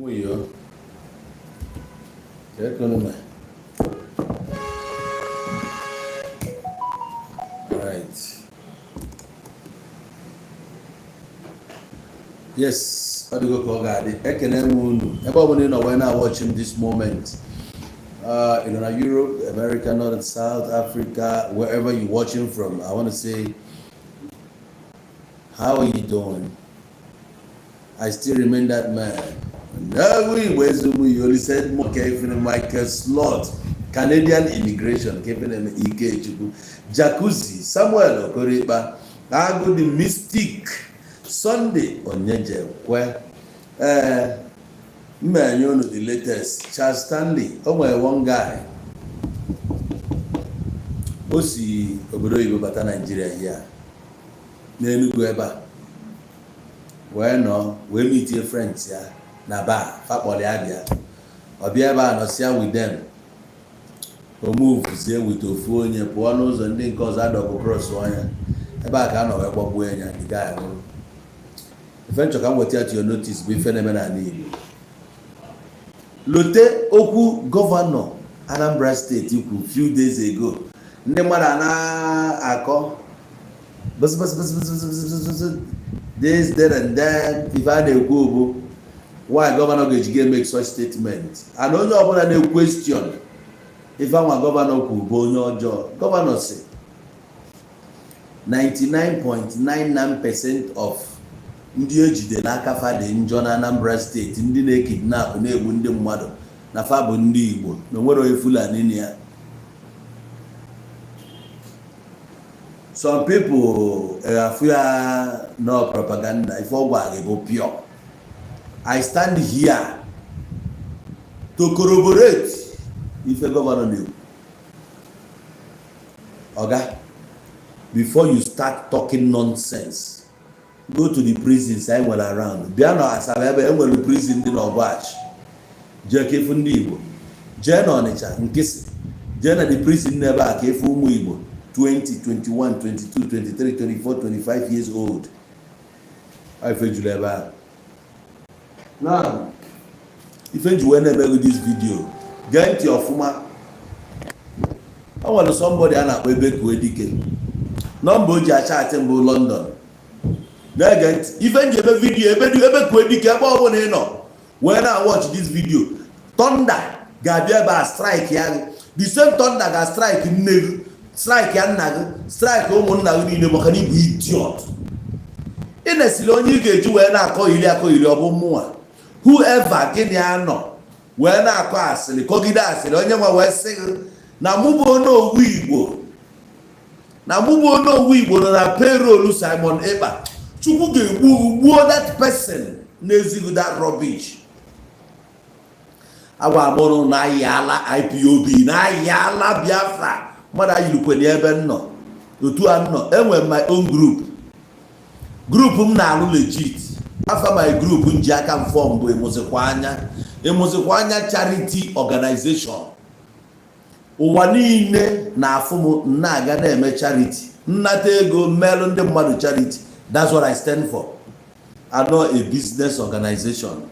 Muyo. Alright. Yes, I do go call God. Everybody know when I watch him this moment. Europe, America, North and South Africa, wherever you're watching from, I want to say, how are you doing? I still remain that man. No, we only said more Kevin Michael Slot, Canadian immigration, Kevin Ike Jacuzzi, Samuel Okoriba, Ago the Mystic, Sunday Onyeje, where man, you know the latest, Charles Stanley, one guy. Osi Obodo Igbo bata Nigeria here. N'Enugu eba. Where no, we meet your friends here. Na bar, fakpoli abia. Obia eba no share with them. O move there with ofu onye pụọ n'ụzọ ndị nke ọzọ adọkụ cross onye. Ebe a ka anọ wee gbagbuo enya the guy. Ife nchọka m weta to your notice bụ ife na-eme n'ala Igbo. Lote okwu gọvanọ Anambra State ikwu few days ago. Ndị mmadụ na-akọ this, that, and that. If I go, why governor Gejige make such statement? And only upon a question. If I'm a governor, governor say 99.99% of ndị ejide n'aka fa dị njọ na Anambra State, ndị na-ekidnap na-egbu ndị mmadụ na fa bụ ndị Igbo na nwere onye Fulani na ya. Some people fear no propaganda. If I go pure, I stand here to corroborate if a governor knew. Okay? Before you start talking nonsense, go to the prisons I went around. Biano Asabe, I went to prison in Obach. Jackie Fundibo. Jen Onicha, in case Jen at the prison never came from Igbo. 20, 21, 22, 23, 24, 25 years old. I feel you never. Now, if you never with this video, get your former. I want somebody and a baby to educate. Number chat in London. Now get even you have a video, ever to educate about when I watch this video. Thunder, Gabriel strike here. The same thunder that strike in strike ya nna strike ụmụnna gị niile maka na ibu idiot. Ị na-esili onye ị ga-eji wee na-akọ iri ọ bụ mmụọ. Whoever gịnị anọ wee na-akọ asịrị kọgide asịrị onye nwa wee sị na mụ bụ Onowu Igbo nọ na payroll Simon Ekpa. Chukwu ga-egbuo that person na-ezigu that rubbish. Agwa amụrụ na ayala IPOB na ayala Biafra. Mother you look when you ever know. The two are not. Anyway, my own group na legit. After my group, I can form a Mosekwanya charity organization. Uwanine na afumu na gana eme charity. Nnatego melon de madu charity. That's what I stand for. I'm not a business organization.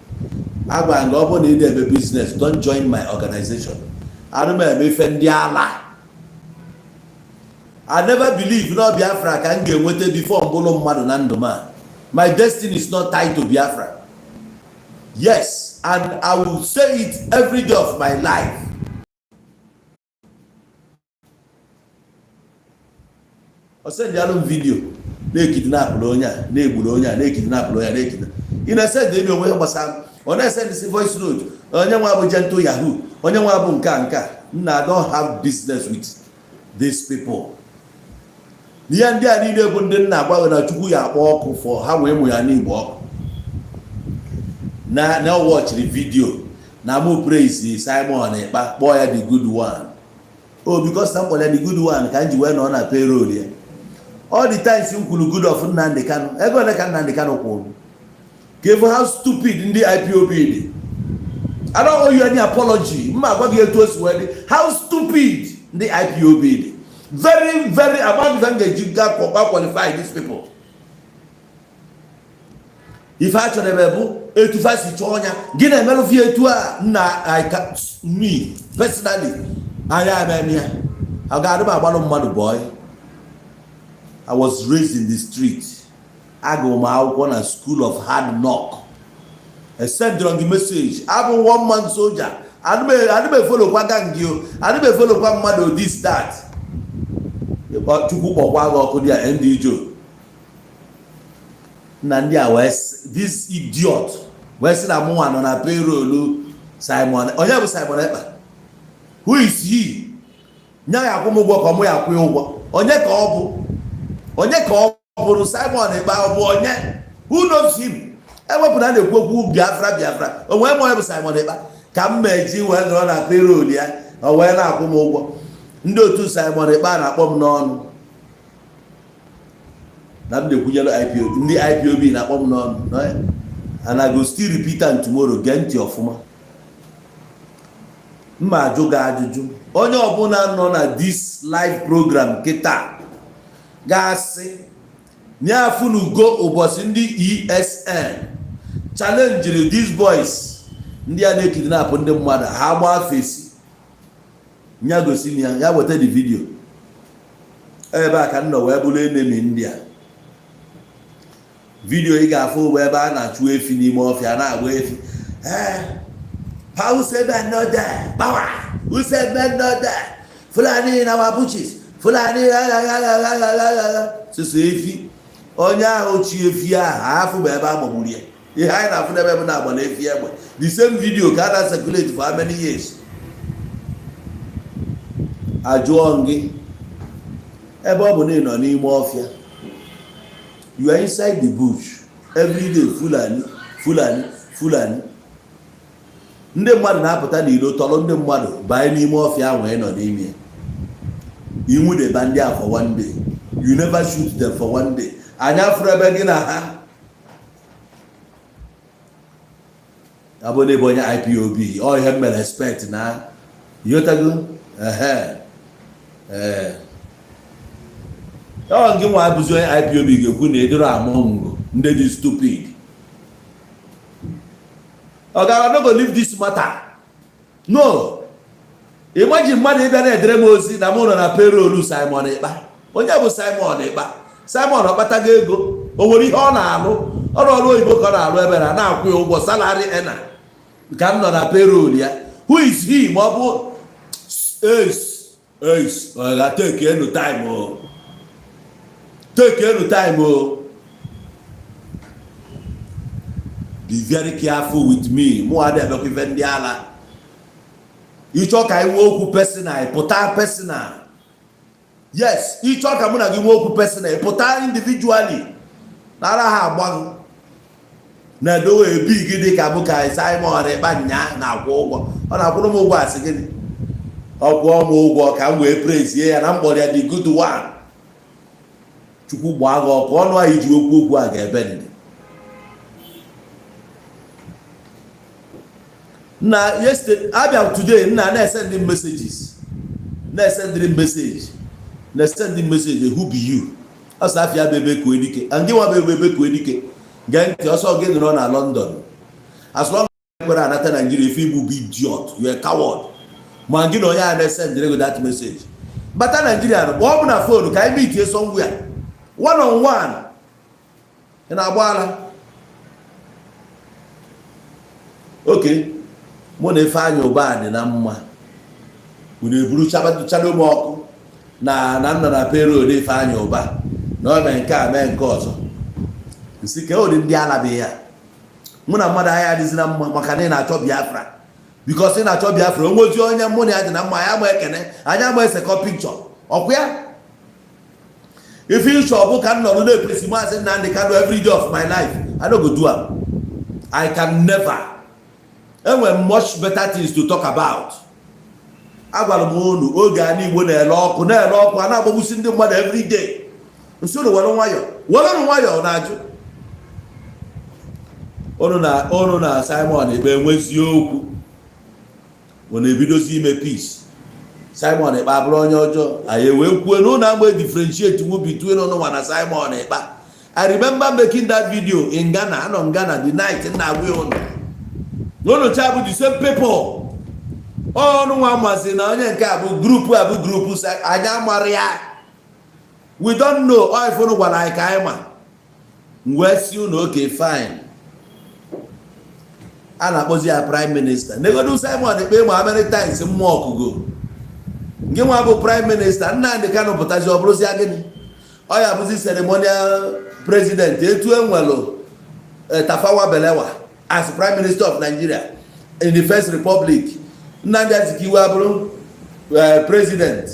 Agba ngobo need a business. Don't join my organization. I don't know if I never believe Biafra can get waited before Mbolo Madu Nandoma. My destiny is not tied to Biafra. Yes, and I will say it every day of my life. I send the other video. They kidnap Lonya, they Bulonya, they kidnap Loya, they kidnap. In a sense, they know where was Sam. When I send this voice note, Onyawabu Gento Yahoo, Onyawabu Nkanka. I don't have business with these people. The idea needed Bundan Naba and a Chuya walk for how we are need walk. Now watch the video. Now more praise Simon Ekpa, boy the good one. Oh, because somebody the good one can't you went on a payroll here. All the times you could good of Nandekan, everyone can Nandekan. Give how stupid in the IPOB. I don't owe you any apology. How stupid the IPOB. Very, very about them they qualify these people. ife a chọrọ ebe bụ etu fa si chọọ ya gị na-emelụfi etu a me personally anya ememe ya ọ ga-adị m agbalụ mmadụ boy. I was raised in the street. Agụrụ m akwụkwọ na school of hard knock. I sent the message. I'm 1 man soldier. I don't follow kwa gangio. I don't follow kwa mmadụ this that. Chukwu kpọkwa gị ọkụ dia ndị jo. Na ndị a this idiot wee sị na mụnwa nọ na payroll Simon. Onye bụ Simon Ekpa? Who is he? Nya ya akwụ m ụgwọ ka mụ ya akwụ ụgwọ. Onye ka ọ bụ? Onye ka ọ bụrụ Simon Ekpa ọ bụ onye? Who knows him? Ewepụna na-ekwu okwu Biafra. O nwee onye bụ Simon Ekpa ka m meji wee nọrọ na payroll ya o wee na-akwụ m ụgwọ. Ndị otu Simon Ekpa na-akpọ m n'ọnụ. Na m na-ekwunyere IPOB. Ndị IPOB na-akpọ m n'ọnụ. And I go still repeat am tomorrow. Gee ntị ọfụma. Mma ajụ gị ajụjụ. Onye ọbụla nọ na this live program kịta ga-asị nyafunugo ụbọchị ndị ESN challenge these boys ndị a na-ekidnap ndị mmadụ ha gbaa fesi nya gosi m ya weta the video ebe a ka m nọ wee bụrụ enemy ndị a video ị ga-afụ ebe a na-achụ efi n'ime ọfịa na-agba efi who said men not there? Power. Who said men not there? Fulani in our bushes. Fulani so efi onye ahụ chi efi ahụ afụ bụ ebe agbagburu ya ihe anyị na-afụ n'ebe bụ na-agba n'efi egbe the same video ka a na-circulate for how many years. Ajụọ gị ebe ọ bụ na ị nọ n'ime ọfịa you are inside the bush every day Fulani ndị mmadụ na-apụta n'iro tọrọ ndị mmadụ banye n'ime ọfịa ahụ ị nọ n'ime inwudeba ndị a for one day you never shoot them for one day anya fụrụ ebe gị na ha abụ n'ebe onye IPOB ọ ihe mere respect na yotago ọ gị nwa abụzi onye IPOB ga-ekwu na edoro among ndị dị stupid. I no go leave this matter. No. Imagine mmadụ ịbịa na-edere m ozi na mụ nọ na payroll Simon Ekpa. Onye bụ Simon Ekpa? Simon ọkpatago ego. O nwere ihe ọ na-alụ. Ọrụ oyibo ka ọ na-alụ ebe na-akwụ ya ụgwọ salary ena. Ka m nọ na payroll ya. Who is he? Ma ọ bụ ọ ga-take enu time o. Take enu time o. Be very careful with me. Mo ade be ko ndị ala. Ịchọ ka iwe okwu personal, pụta personal. Yes, ịchọ ka mụ na gị nwe okwu personal, pụta individually. Nara ha agba. Na do e big dị ka bụ ka Simon Ekpa nya na akwụ ụgwọ. Ọ na-akwụrụ m ụgwọ asị gịnị? Ọ kwụọ m ụgwọ ka m wee praise ya na mkpọrọ ya the good one. Chukwu gbaa gị ọkụ ọnụ anyị ji okwu a ga-ebe ndị. Na yesterday abia today na send them messages na send them message who be you as afia bebe ko edike and gị nwa bebe ko edike gentị ọsọ gị nọ na London as long as you are anata Nigeria if you be idiot you are coward ma gị nọ ya na send that message bata Nigeria no ọ bụ na phone ka I meet you somewhere one on one na agbala okay mụ na efe anya ụba dị na mma unu eburu chalo m ọkụ na nọ na payroll efe anya ụba na ọ mee nke a mee nke ọzọ nsị ka ụdị ndị alabeghị ya mụ na mmadụ anya adịzi na mma maka na ị na-achọ Biafra because ị na-achọ Biafra onwezi onye mụ na ya dị na mma ya ma ekene anya ma esekọ picture ọkụ ya ife ịchọ ọ bụ ka m nọrọ na-epresi Maazị Nnamdi Kanu every day of my life I no go do am. I can never. And we much better things to talk about. Agwara m unu oge anyị Igbo na-ele ọkụ a na-agbagbusi ndị mmadụ every day. Nso were nwayọ na-ajụ. Unu na Simon Ekpa enwezi okwu. Unu ebidozi ime peace. Simon Ekpa bụrụ onye ọjọọ. Anyị wee kwuo na unu agba differentiate between unu na Simon Ekpa. I remember making that video in Ghana. And on Ghana, the night in Nawion. No child, the same people. Oh, no one was in a group. I Maria. We don't know. Oh, if you know what I can. West, you know, okay, fine. And I was your prime minister. Never do Simon, they pay how many times more to go. Give me a prime minister, and now the kind of potential of Rosie again. I have this ceremonial president, Tafawa Balewa, as prime minister of Nigeria in the First Republic. Now that's Kiwabro president.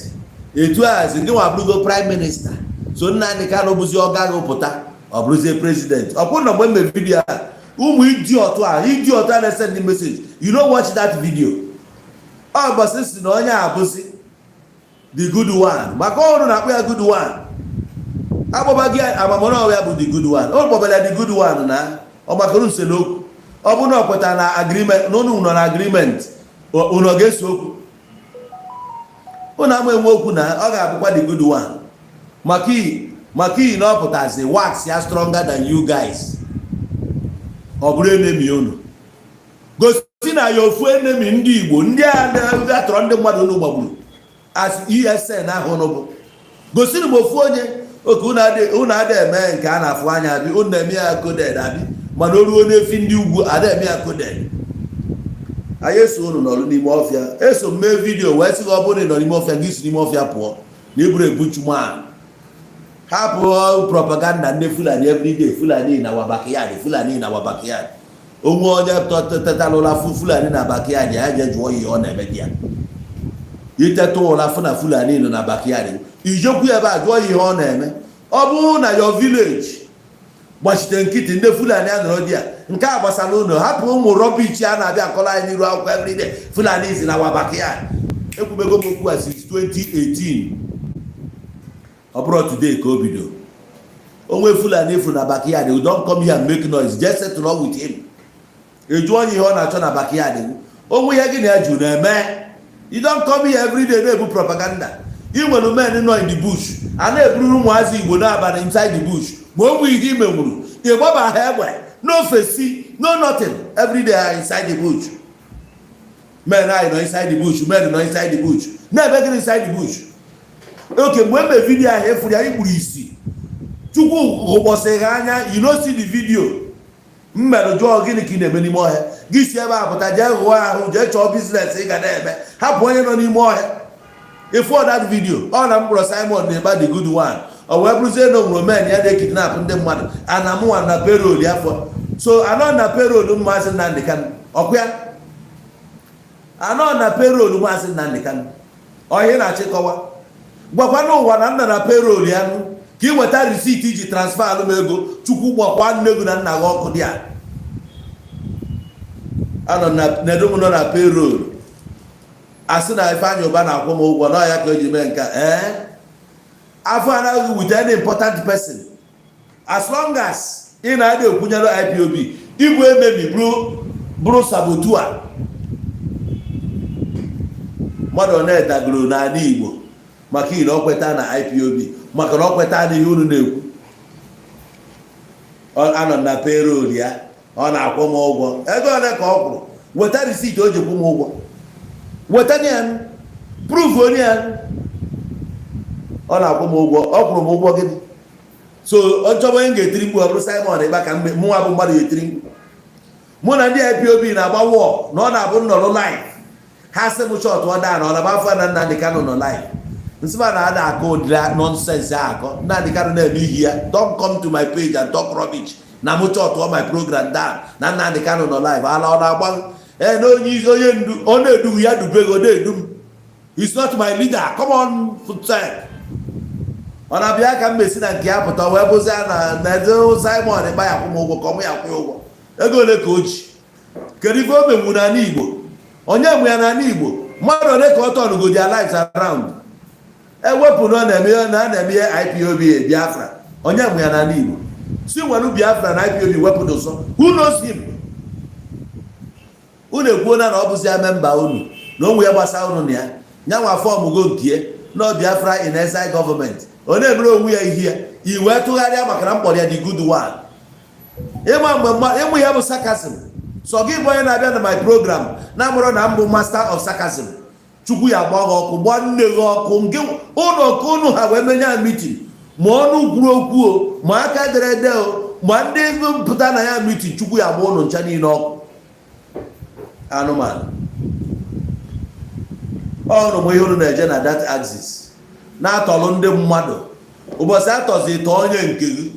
It was the prime minister. So now the kind of Buzio Pota or Bruce president. Upon the women video, idiot, and send the message. You don't watch that video. Oh, but since no one the good one. Macron na a good one. Abobagi amamona we abu the good one. Oh, Bobala the good one na. O Macron se loku. Obu no kweta na agreement. No na agreement. Uno get soku. Una mo enwoku na o ga abukwa the good one. Maki no put as a wax ya stronger than you guys. Obure enemy unu. Go see na your friend enemy ndi Igbo. Ndi a that run the mmadụ no gbagburu. As ESN na honorable. Go see the bofonye. Oke una ade eme nke a na-afụ anya bi unu eme ya coded abi mana oruo n'efi ndị ugwu ada eme ya coded. Anyị so unu nọrụ n'ime ọfịa eso mee vidio wee sị ọ bụrụ nọ n'ime ọfịa gị si n'ime ọfịa pụọ na eburu ebuchu ma hapụ propaganda ndị Fulani everyday Fulani na wabakiyad onwe onye tetalụla Fulani na bakiyad ya je jụọ ihe ọ na-eme dị ya iteta ụla fụ na Fulani nọ na bakiyad ijokwu ebe a jụọ ihe ọ na-eme. Ọ bụrụ na your village gbachite nkịtị ndị Fulani anọrọ dị ya nke a gbasara ụlọ hapụ ụmụ rọbichi a na-abịa akọla anyị n'iru akwụkwọ everyday Fulani is na wabakiyad. Ekwubego m okwu a since 2018. Ọ bụrụ today ka o bido. Onwe Fulani ifu na backyard, you don't come here and make noise, just settle up with him. Eju onye ihe ọ na-achọ na backyard. Onwe ihe gị na-eju na-eme. You don't come here every day na-ebu propaganda. You nwere men nọ in the bush, a na-eburu ụmụazị Igbo na-aba inside the bush. Ma ọ bụ ihe ime nwuru, ịgbaba ha egbe, no fesi, no nothing. Every day are inside the bush. Men are inside the bush, men are inside the bush. Never get inside the bush. Okay, when the video I have for you, you see. You don't see the video. Mmelo gini kine many more. This year, but I just who just your business. Have one on him more. Before that video, all I'm going to Simon about the good one. Or where say no woman, yeah, they kidnap them one. And I'm on the payroll, therefore. So I know the payroll, no master than they can. Okay, I know the payroll, no master than they can. Or here I check over. Gwakwana ụwa na nna na payroll ya nụ ka ị weta receipt iji transfer alụmego chukwu gbakwa nnegu na nna gị ọkụ dị a anọ na edomu nọ na payroll asị na Ifeanyị Ụba na-akwụ m ụgwọ na ya ka o ji mee nka afọ anaghị with any important person as long as ị na-adị ekwunyere IPOB ibu emebi bụrụ sabotua mmadụ na-edagoro n'ala Igbo maka ihe ọ kweta na IPOB maka na ọ kweta na ihe unu na-ekwu anọ na payroll ya ọ na-akwụ m ụgwọ ego ole ka ọ kwụrụ weta receipt o ji kwụ m ụgwọ weta ya proof onye ya ọ na-akwụ m ụgwọ ọ kwụrụ m ụgwọ gịnị so ọ chọrọ onye ga-etiri mkpu ọ bụrụ Simon Ekpa ka mgbe mụnwa bụ mmadụ ga-etiri mkpu mụ na ndị IPOB na-agba wọl na ọ na-abụ nnọrọ live ha sị m shọt ọ daa na ọ na-agba afọ na Nnamdi Kanu nọ live Nsiba na ada akọ ụdịrị nonsense akọ Nnamdi Kanu na-eme ihe ya don't come to my page and talk rubbish na mụ chọtụọ my program down na Nnamdi Kanu nọ live ala ọ na-agba na onye ndu ọ na-edu ya dubego na-edu m he's not my leader come on footstep ọ na-abịa ka m mesi na nke ya pụta wee bụzi na eze Simon Ekpa ya kwụ m ụgwọ ka ọ mụ ya kwụ ụgwọ ego ole ka o ji kedu ife o menwu n'ala Igbo onye mụ ya n'ala Igbo mmadụ ole ka ọ tọrụgo their lives around ewepụ na na-eme ihe IPOB Biafra onye mụ ya n'ala Igbo si nwere Biafra na IPOB wepụ n'ụsọ who knows him unu ekwuona na ọ bụzi ya memba unu na onwe ya gbasa unu na ya nyanwa fọm go nke na Biafra in exile government ọ na-emere onwe ya ihe ya iwe tụgharịa maka na mkpọrọ ya the good one. Ịma mgbe ịmụ ya bụ sarcasm. So gị bụ onye na-abịa na my program na-amụrụ na mbụ master of sarcasm. Chukwu ya gbaa gị ọkụ, gbaa nne gị ọkụ, nke ụlọ ka ụnụ ha wee menye meeting. Ma ọnụ kwuru okwu o, ma aka dere ede o, ma ndị pụta na ya meeting, Chukwu ya gbaa ụnụ ncha niile ọkụ. Anụmanụ. Ọnụ bụ ihe ụnụ na-eje na that axis. Na-atọlụ ndị mmadụ. Ụbọchị atọzi ite onye nke gị,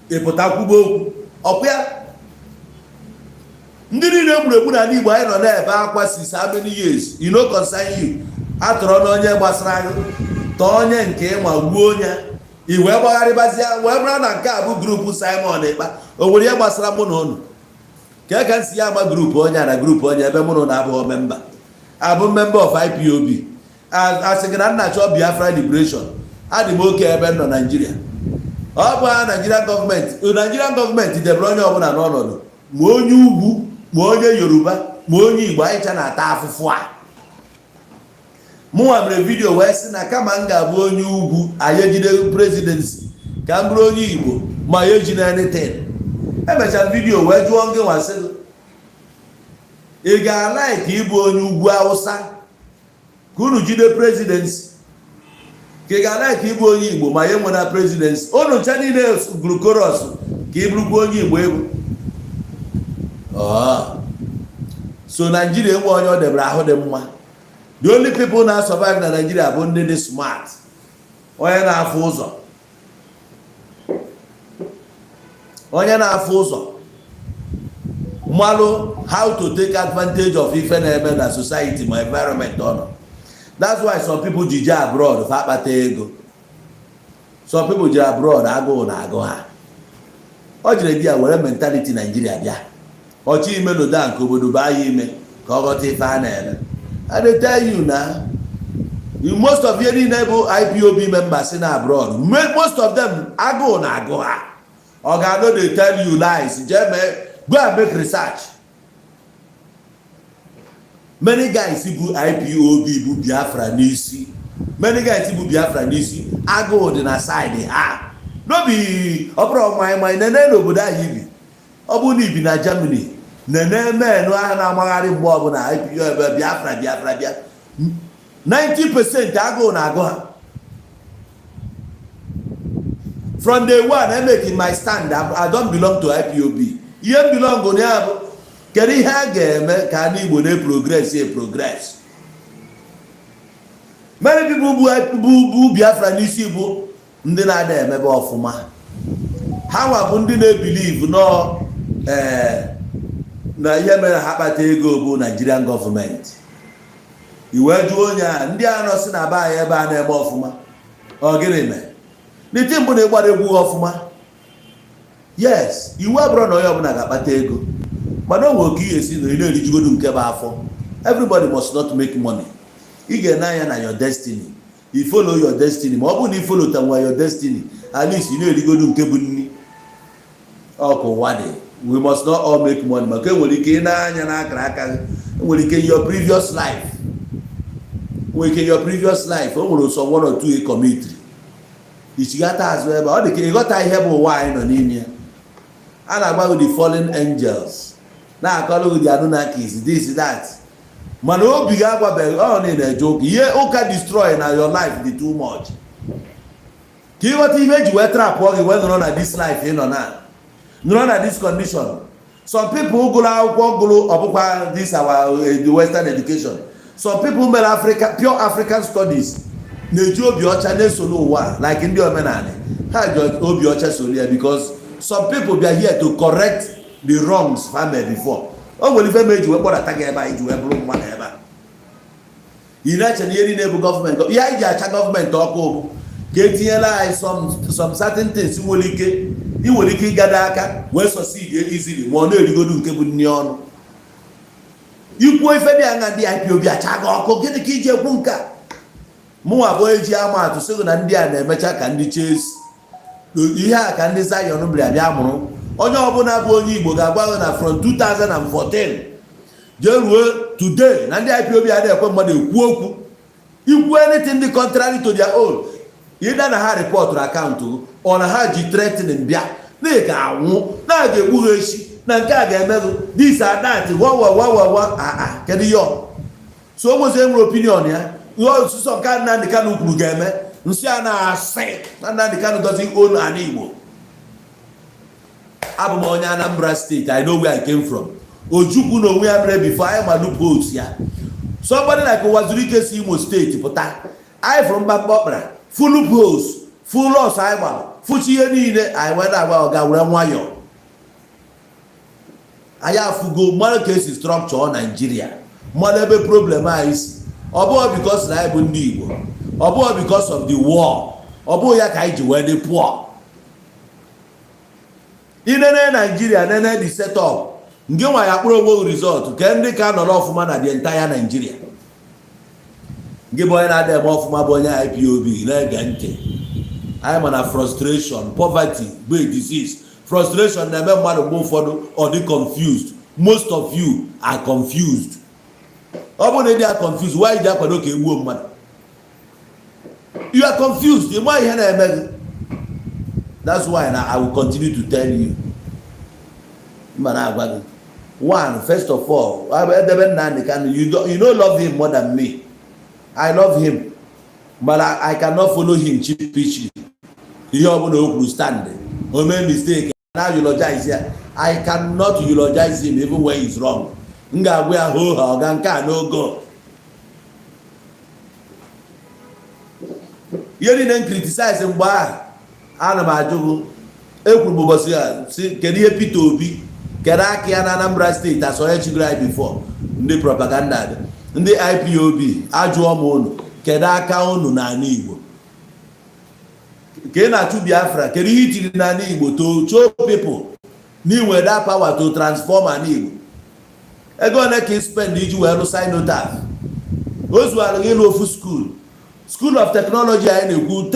ịpụta kwuba okwu. Ọkwa ya. Ndị niile egwuregwu na Igbo anyị nọ na-ebe akwa since how many years? You know concern you. Atọrọ na onye gbasara gị, tọọ onye nke ịma gbuo onye. I wee gbagharịbazịa, wee bụrụ na nke a bụ grupu Simon Ekpa. O nwere ihe gbasara mụ na unu. Ka ka nsi ya agba grupu onye na grupu onye ebe mụ na unu abụghị memba. Abụ member of IPOB. Asị gị na nna chọọ Biafra Liberation. Adị m oke ebe nọ Nigeria. Ọ bụ Nigerian gọọmenti debere onye ọbụla n'ọnọdụ. Ma onye ugwu, ma onye Yoruba, ma onye Igbo anyị na-ata afụfụ a. Mụnwa mere vidio wee sị na kama m ga-abụ onye ugwu anyị ejide presidency ka m bụrụ onye Igbo ma ya ejide anything. Emechara vidio wee jụọ gị nwa sị ị ga-ala ka ịbụ onye ugwu Hausa ka unu jide presidency, ka ị ga-ala ka ịbụ onye Igbo ma ya enwere presidency. Unu ncha niile gụrụ chorus ka ị bụrụkwa onye Igbo egwu. So Nigeria enwe onye ọ debere ahụ dị mma. The only people na survive na Nigeria bụ ndị dị smart, onye na-afụ ụzọ, mmalụ how to take advantage of ife na-eme na society ma environment ọ nọ. That's why some people jije abroad fa akpata ego. Some people jije abroad agụụ na agụ ha. Ọ jire di ya were mentality Nigeria bịa. Ọchị ime n'ụda nke obodo baa ya ime ka ọ ghọta ife a na-eme. I dey tell you na most of you niile bụ IPOB members in abroad, most of them agụụ na agụ ha. Ọ ga-anọ dey tell you lies. Go and make research. Many guys bụ IPOB bụ Biafra n'isi. Many guys bụ Biafra n'isi. Agụụ dị na side ha. No be ọbụrụ ọmụmụ nene n'obodo anyị bi. Ọ bụ na ibi na Germany. Nene menụ ahụ na-amagharị mgbe ọbụla IPOB Biafra bịa. 90% agụụ na agụ ha. From day one, I'm making my stand. I don't belong to IPOB. You belong to them. Kedu ihe a ga-eme ka ndị Igbo na-progress? Many people bụ Biafra n'isi bụ ndị na-ada emebe ọfụma. Ha nwa bụ ndị na-ebelieve na ihe mere ha kpata ego bụ Nigerian government. Iwe jụọ onye a ndị a nọ si na be anyị ebe a na-eme ọfụma. Ọ gịnị mee? N'iti mbụ na-ịgbara egwu ọfụma. Yes, iwu abụrụ na onye ọbụla ga-akpata ego. Mana onwe oke ihe si na ị na-erijigodu nke bụ afọ. Everybody must not make money. Ị ga-ene anya na your destiny. You follow your destiny. Ma ọ bụrụ na ị follow tanwa your destiny, at least ị na-erigodu nke bụ nni. Ọkụ ụwa dị. We must not all make money. Maka enwere ike ị na-anya n'akara aka. Enwere ike your previous life. O nwere so one or two a committee. Ichigata azụ ebe ọ dị ka ịghọta ihe bụ ụwa anyị nọ n'ime ya. A na-agba the fallen angels. Na-akọrọ the Anunnakis, this, that. Mana obi ga-agwabeghị ọ na-eje ụka. Ihe ụka destroy na your life dị too much. Ka ịghọta ihe eji wee trapụọ gị wee nọrọ na this life ị nọ na. Nọrọ na this condition. Some people gụrụ akwụkwọ gụrụ ọbụkwa this the Western education. Some people mere pure African studies. Na-eji obi ọcha na-esoro ụwa like ndị omenala. Ha ji obi ọcha soro ya because some people be here to correct the wrongs family before. O nwere ife meji wee kpọrọta gị ebe a iji wee bụrụ mmadụ ebe a. Ị na-eche na ihe niile bụ gọọmenti. Ihe anyị ji acha gọọmenti ọkụ bụ ka etinyela anyị some certain things nwere ike ịgada aka wee succeed easily ma ọ na-erigodu nke bụ nni ọnụ. Ikwuo ife dị anya ndị IPOB acha gị ọkụ, gịnị ka iji ekwu nke a? Mụnwa bụ eji ama atụ sịgụ na ndị a na-emecha ka ndị Chelsea. Ihe a ka ndị Zion bịa mụrụ. Onye ọbụla bụ onye Igbo ga-agwa na from 2014 jee ruo today na ndị IPOB adịghị ekwe mmadụ ekwu okwu. Ikwu anything dị contrary to their own. Either na ha report account or na ha ji threatening bịa na ị ga-anwụ na ga-egbu echi na nke a ga-emerụ this and that wa kedu yo so almost enwere opinion ya ihe ọsụsọ ka Nnamdi Kanu kwuru ga-eme nsị a na-asị na Nnamdi Kanu doesn't own an Igbo. Abụ m onye Anambra State, I know where I came from. Ojukwu na onwe ya mere before I ma loopholes ya. Somebody like Owazurike si Imo State pụta I from Bakpokpra full loopholes full loss I gbara fuchi ihe niile I went agba ọga were nwayọ. Anyị afụgo mmadụ ka esi structure Nigeria mmadụ ebe problem anyị si ọ bụghị because na anyị bụ ndị Igbo ọ bụghị because of the war ọ bụghị ya ka anyị ji wee dị poor. Inene Nigeria nene the setup nke nwa ya kpụrụ onwe result ke ndị ka nọrọ ọfụma na the entire Nigeria. Nke bụ onye na-adị eme ọfụma bụ onye IPOB na-ege ntị. Anyị ma na frustration, poverty bụ a disease. Frustration na-eme mmadụ mgbe ụfọdụ ọ dị confused. Most of you are confused. Ọ bụrụ na ị dị confused, why dị akwado ka egbuo mmadụ? You are confused. Ị ma ihe na-eme gị. That's why now I will continue to tell you. One, first of all, you don't love him more than me. I love him, but I cannot follow him cheaply. You will stand. Or make mistake. Now eulogize here. I cannot eulogize him even when he's wrong. Nga we are ho ganka no go. You didn't criticize him by. Ana m ajụgo ekwuru m ụbọchị ya si kedu ihe Peter Obi kedu aka ya na Anambra State as onye chigoro anyị before ndị propaganda ndị IPOB ajụọ m unu kedu aka unu n'ala Igbo ka ị na-achụ Biafra kedu ihe itiri n'ala Igbo to show people n'inwe that power to transform an Igbo ego ole ka ị spend iji wee rụsa Sinotaf ozuara gị n'ofu school of technology anyị na-ekwu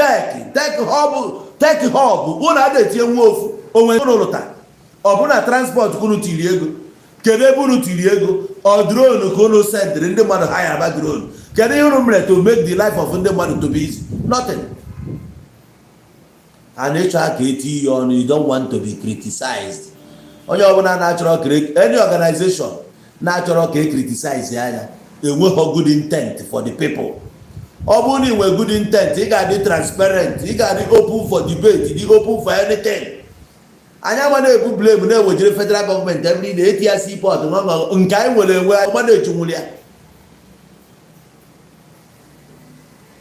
tech hub ụlọ ada etinye nwa ofu onwe ụlọ lụta ọ bụ na transport kunu tiri ego kedu ebe unu tiri ego ọ drone ka unu sendịrị ndị mmadụ ha ya aba drone kedu ihe unu mere to make the life of ndị mmadụ to be easy? Nothing. And ịchọ aka eti ya ọnụ, you don't want to be criticized. Onye ọbụla na-achọrọ any organization na-achọrọ ka e criticize anya enweghị good intent for the people. Ọ bụrụ na ị nwere good intent, ị ga-adị transparent, ị ga-adị open for debate, dị open for anything. Anyị ama na-ebu blame na-ewejere federal government every day eti ya seaport nke anyị nwere enwe agba na-echunwuli ya.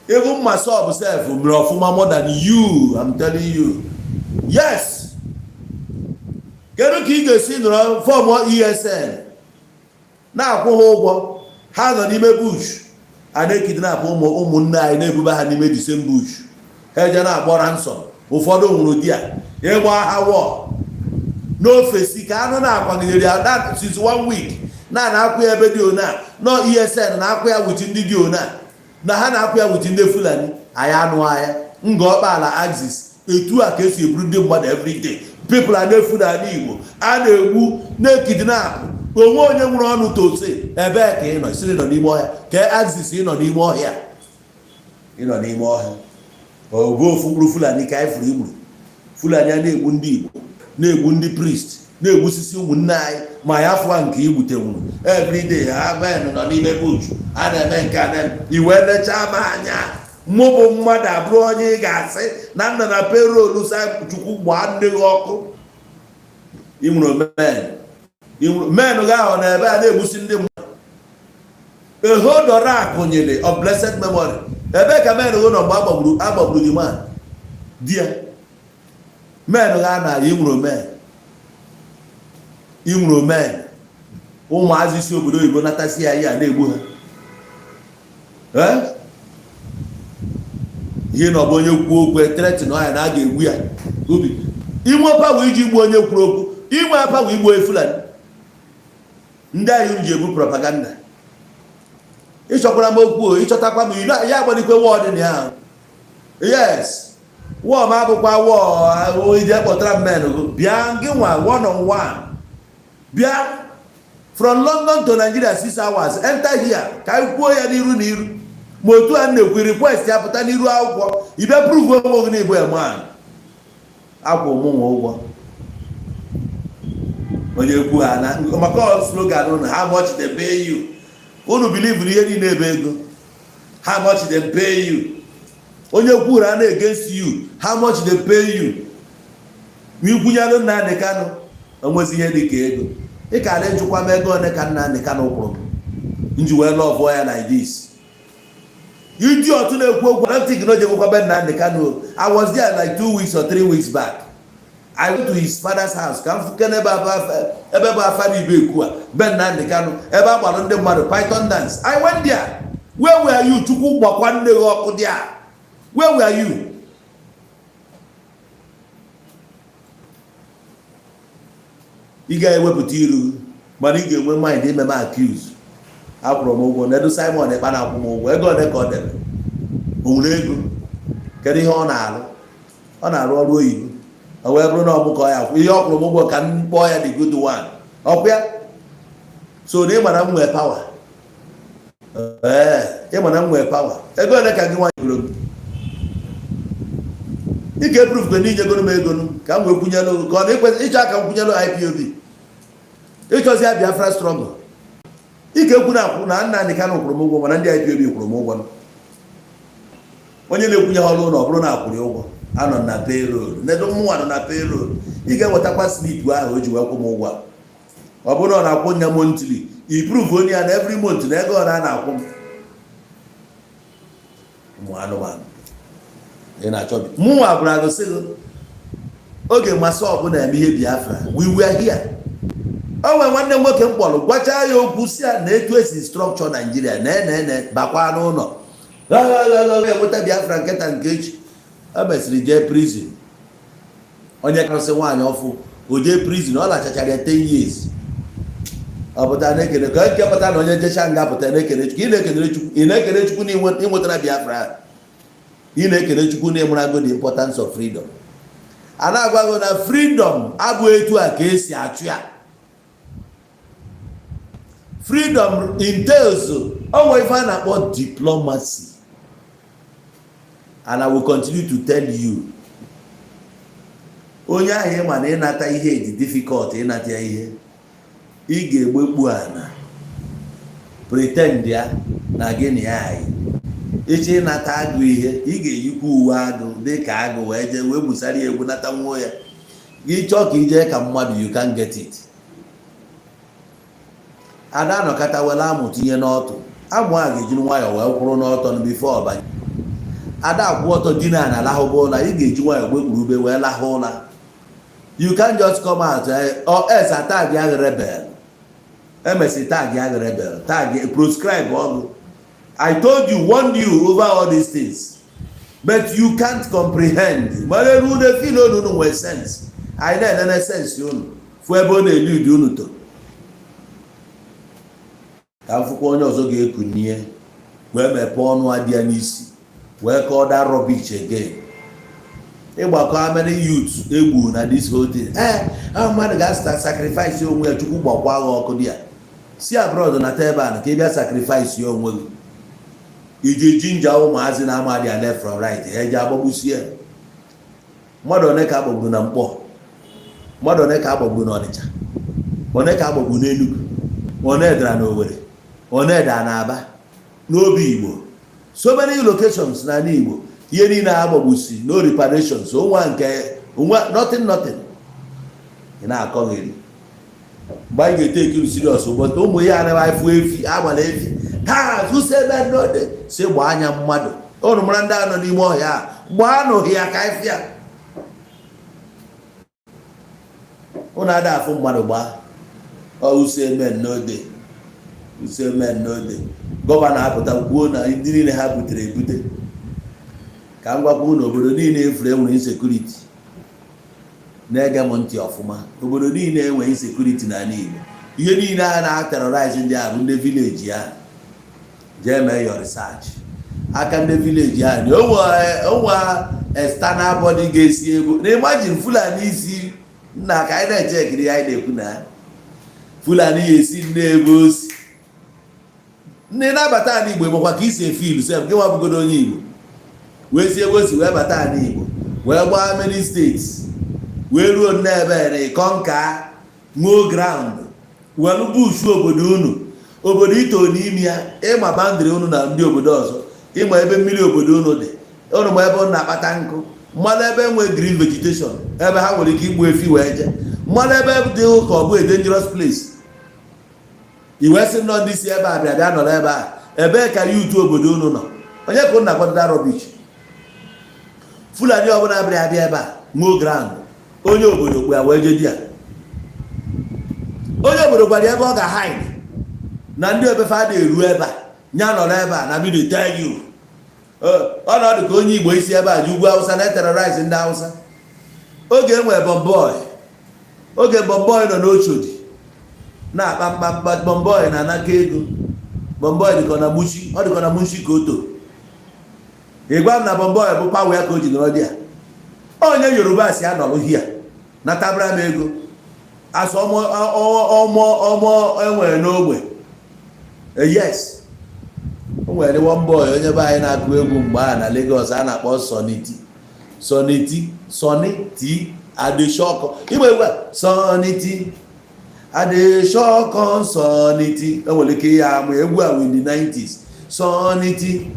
Even myself self mere ọfụma more than you, I'm telling you. Yes. Kedu ka ị ga-esi nọrọ fọm ESN na-akwụ ha ụgwọ ha nọ n'ime bush a na-ekidnap ụmụnne anyị na-ebuba ha n'ime the same bush ha eje na-akpọ ransom ụfọdụ nwụrụ di ya ịgba ha wọ n'ofesi ka anụ na-akwagidere ya that since 1 week na-akwụ ya ebe dị ona no ESN na-akwụ ya wuchi ndị dị ona na ha na-akwụ ya wuchi ndị Fulani anyị anụ anya nga ọkpala axis etu a ka esi eburu ndị mmadụ everyday people a na-efu n'ala Igbo a na-egbu na-ekidnap onwe onye nwere ọnụ tose ebe ka ị nọ siri nọ n'ime ọhịa ka axis ị nọ n'ime ọhịa ogo ofu mkpụrụ Fulani ka anyị furu igburu Fulani a na-egbu ndị Igbo na-egbu ndị priest na-egbusisi ụmụnne anyị ma ya fụwa nke igbute nwụrụ everyday ha ben nọ n'ime bush a na-eme nke a iwe nechaa m anya mụ bụ mmadụ abụrụ onye ị ga-asị na nna na payroll sa Chukwu gbaa ndị gị ọkụ ịnwụrụ men ga-ahọ na ebe a na-egbusi ndị mmadụ ehodora akụnyere of blessed memory ebe ka men gị nọ mgbe agbagburu gị man di ya men ga na ịnwụrụ men ụmụazị isi obodo oyibo natasi ya ya na-egbu ha ihe na ọ bụ onye kwuo okwu etretin ọya na a ga-egbu ya obi inwe pawa iji gbuo onye kwuru okwu inwe pawa igbo Fulani ndị anyị ji ebu propaganda ịchọkwara m okwu ịchọtakwa m ya agbalikwe wọd na ya yes wọọ m abụkwa wọọ iji kpọtara men bịa gị nwa one on one bịa from London to Nigeria 6 hours enter here ka anyị kwuo ya n'iru ma otu a na-ekwu request ya pụta n'iru akwụkwọ ibe prove onwe gị n'Igbo man akwụ mụ nwa ụgwọ onye kwu ha na maka slogan ụnụ how much they pay you unu believe ihe niile ebe ego how much they pay you onye kwuru ha na against you how much they pay you ikwunyalụ Nnamdi Kanu onwezi ihe dị ka ego ị ka ala njikwa m ego one ka Nnamdi Kanu kwụrụ nji wee lọvụ ya like this ndị otu na-ekwu okwu na ntị gị na ojekwa be Nnamdi Kanu. I was there like 2 weeks or 3 weeks back. I went to his father's house ka m fuke n'ebe bụ afa n'ibe ekwu a be Nnamdi Kanu ebe a gbara ndị mmadụ python dance. I went there. Where were you? Chukwu gbakwa nne gị ọkụ dị a. Where were you? Ị ga-ewepụta iru mana ị ga-enwe mind ime m accuse. Akwụrụ m ụgwọ Nedu Simon Ekpa na-akwụ m ụgwọ ego ole ka ọ debe onwere ego kedu ihe ọ na-arụ ọrụ oyibo o wee bụrụ na ọmụkọ ya ihe ọ kwụrụ m ụgwọ ka m kpọọ ya the good one ọkwa ya so na ịmara m nwee power ịmara m nwee power ego ole ka gị nwanyị goro ị ga-eprove gwe n'inye goro m ego ka m wee kwunyelụ ka ọ na-ekwesị ịchọ aka m kwunyelụ IPOB ịchọzi ya Biafra struggle ike ekwu na-akwụ na Nnamdi Kanu kwụrụ m ụgwọ mana ndị IPOB kwụrụ m ụgwọ onye na-ekwunye ọrụ ụlọ ọ bụrụ na akwụrụ ụgwọ anọ na payroll nedo mụnwa nọ na payroll ị ga-enwetakwa slip ahụ o ji wee kwụ m ụgwọ ọ bụrụ na ọ na-akwụ nya monthly iprove onye ya na every month na ego ọ na-akwụ m ụmụ anụmanụ ị na-achọ mụnwa gwara gosi oge masị ọbụla eme ihe Biafra we were here. O nwere nwanne nwoke mkpọrọ gwacha ya okwu si ya na etu esi structure Nigeria na bakwa n'ụlọ enweta Biafra nketa nke echi o mesịrị jee prison onye karịsị nwaanyị ọfụ o jee prison ọ lachachara ya 10 years ọ pụta na-ekele ka nke pụta na onye jecha nga pụta na-ekele Chukwu ị na-ekele Chukwu na ịnwetara Biafra ị na-ekele Chukwu na ịmarago the importance of freedom a na-agwago na freedom abụghị etu a ka esi achụ ya. Freedom entails always find about diplomacy, and I will continue to tell you. Onye ahụ ma na ịnata ihe dị difficult ịnata ihe ị ga-egbekpu ana pretend ya na gịnị anyị echi ịnata agụ ihe ị ga-eyikwa uwe agụ dị ka agụ wee jee wee busara ya egwu nata nwuo ya gị chọọ ka ije ka mmadụ you can get it. Ada nọkata wele amụ tinye n'ọtụ amụ a ga-ejiri nwayọọ wee kwụrụ n'ọtọ bifo ọbanye ada akwụ ọtọ dina na lahụba ụla ị ga-eji nwayọọ gbekpuru ube wee lahụ ụla. You can't just come out or else tag ya rebel emesi tag ya rebel tag proscribe ọgụ. I told you, warned you over all these things but you can't comprehend. Mara elu de feel unu nwee sense I na-enene sense unu fụ ebe ọ na-elu ụdị unu to ka mfụkwa onye ọzọ ga-ekunye wee mepee ọnụ adị ya n'isi wee ka ọ da rubbish again. Ịgbakọ amere youth egbu na this whole thing mmadụ ga-sacrifice onwe ya Chukwu gbakwa agha ọkụ dị ya si abroad na Teban ka ị bịa sacrifice ya onwe gị iji jinja ụmụazị na amadị ya left from right eji agbagbusie mmadụ one ka agbagbu na Mkpọ mmadụ one ka agbagbu na Ọnịcha one ka agbagbu na Enugu one edara na Owerri one edara na Aba n'Obi Igbo so many locations na Igbo ihe niile agbagbusi no reparations onwa nke onwa nothing ị na-akọghịrị mgbe anyị ga-eteki serious but ụmụ ya anaghị afụ efi agbala efi ha zụsa ebe ndode si gbaa anya mmadụ ụnụ mara ndị anọ n'ime ọhịa gbaa n'ohi ya ka ifịa ụnụ ada afụ mmadụ gbaa usemen n'ode gọvanọ apụta kwuo na ndị niile ha butere ebute ka m gwakwa ụnụ obodo niile efuru enwere insekuriti na-ege m ntị ọfụma obodo niile enwere insekuriti n'ala Igbo ihe niile a na-aterrorize ndị a bụ ndị vileji ya jee mee your research aka ndị vileji ya na onwe external body ga-esi ego na imagine Fulani isi nna ka anyị na-echekiri anyị na-ekwu na Fulani ya esi nne ebe osi ndị na-abata ala Igbo makwa ka isi efe ilu sef gị nwa bụgodo onye Igbo wee si egosi wee bata ala Igbo wee gbaa many states wee ruo n'ebe na ịkọnka ṅụọ ground welu bushu obodo ito n'ime ya ịma bandịrị unu na ndị obodo ọzọ ịma ebe mmiri obodo unu dị unu ma ebe unu na-akpata nkụ mmadụ ebe enwe green vegetation ebe ha nwere ike igbu efi wee je mmadụ ebe dị ụka ọ bụ a dangerous place iwe sị nọ ndị si ebe a bịa nọrọ ebe a ebee ka yutu obodo unu nọ onye ka unu na-akwadota rọbish Fulani ọbụla abịa ebe a ṅụọ ground onye obodo kwe ya wee je di ya onye obodo gwara ebe ọ ga-hide na ndị obefe a na-eru ebe a nya nọrọ ebe a na bido tell you ọnọdụ ka onye Igbo isi ebe a ji ugwu Hausa na-eterorize ndị Hausa oge enwe bọmbọị nọ n'Oshodi na-akpa mkpamkpa bọmbọị na anaka ego bọmbọị dịkọ na mushi ọ dịkọ na mushi ka o to ịgwa m na bọmbọị bụ pawa ya ka o ji nọrọ di ya onye Yoruba si anọrụ hia na tabara m ego asụ ọmọ enwere n'ogbe yes o nwere one boy onye be anyị na-akụ egwu mgbe a na Lagos a na-akpọ Soniti Adeshoko igbe egwu Soniti Adeshoko Soniti enwere ike ya ama egwu ahụ in the 90s Soniti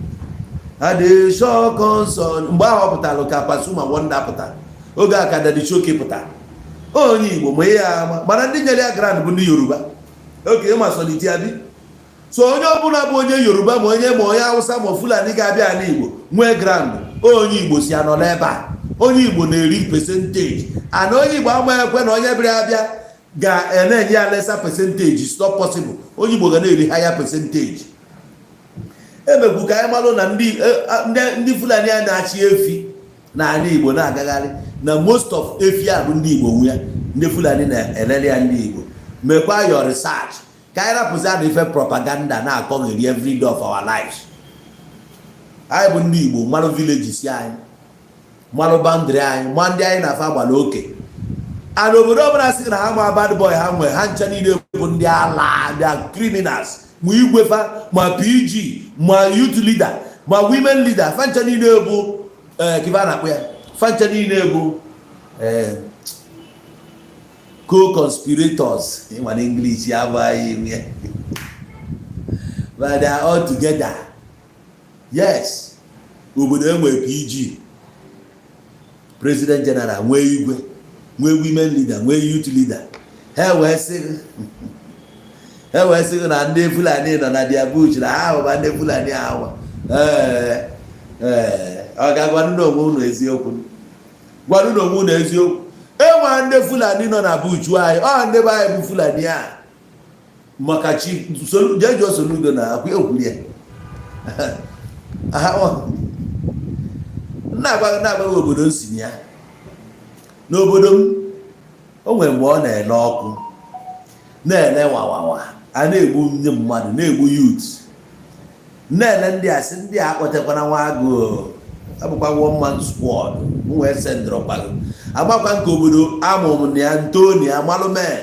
Adeshoko mgbe ahụ ọ pụtara ka Pasuma Wonder pụtara oge a ka Dadishoke pụtara onye Igbo ma ihe ya ama mana ndị nyere ya grand bụ ndị Yoruba oge ịma Soniti adị so onye ọbụla bụ onye Yoruba ma onye Hausa ma Fulani ga-abịa ala Igbo nwee grand onye Igbo si anọ n'ebe a onye Igbo na-eri percentage ana onye Igbo ama ekwe na onye bịara abịa ga-enye ya lesser percentage it's not possible onye Igbo ga na-eri higher percentage emegbu ka anyị malụ na ndị Fulani a na-achị efi na ala Igbo na-agagharị na most of efi a bụ ndị Igbo nwe ya ndị Fulani na-elele ya ndị Igbo mekwa your research ka anyị rapụzi adụ ife propaganda na-akọgheri every day of our lives anyị bụ ndị Igbo mmalụ villages anyị mmalụ boundary anyị ma ndị anyị na-afa agbala oke ana obodo ọbụla sị na ha ma bad boy ha nwe ha ncha niile bụ ndị ala ndị criminals ma igwefa ma PG ma youth leader ma women leader fa ncha niile bụ kiva na-akpụ ya fa ncha niile bụ co-conspirators in English ya bụ anyị but they are all together yes obodo enwe PG president general nwee igwe nwee women leader nwee youth leader ha wee sị na ndị Fulani nọ na dia bush na ha bụ ndị Fulani ahụ ọ ga-agwanụ n'onwe unu eziokwu gwanụ n'onwe unu eziokwu enwe ndị Fulani nọ na bush anyị ọ ndị be anyị bụ Fulani a maka chi jejo Soludo na akwa ekwulie na-agbaghị obodo nsi ya n'obodo m o nwere mgbe ọ na-ele ọkụ na-ele wawawa a na-egbu ndị mmadụ na-egbu youth na-ele ndị asị ndị a kpọtakwana nwa agụ abụkwa one man squad nwee sendrọkwago agbakwa nke obodo amụm na ya ntoni amalụ mee